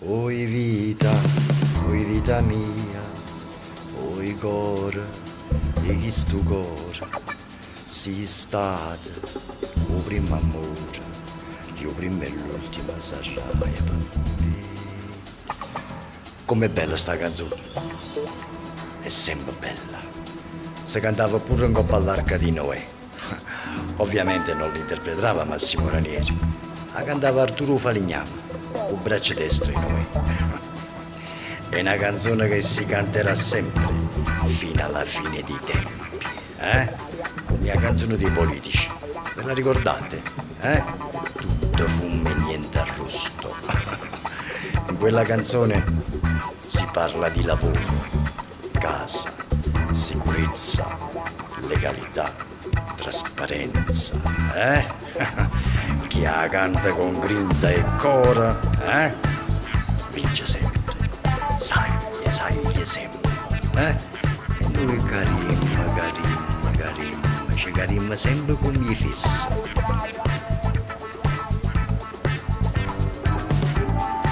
Oi vita mia, oi cor, di chi stu cor, si state, o primo amore, io prima e l'ultima sarraia. Com'è bella sta canzone, è sempre bella. Si cantava pure in coppa all'arca di Noè. Ovviamente non l'interpretava Massimo Ranieri, la cantava Arturo Faligname, un braccio destro di Noè. È una canzone che si canterà sempre, fino alla fine dei tempi. Come la canzone dei politici. Ve la ricordate? Tutto fumo e niente arrosto. In quella canzone si parla di lavoro, casa, sicurezza, legalità, trasparenza. Chi la canta con grinta e cora, vince sempre. Sai sempre. E noi carimma, ci carimma sempre con gli fissi.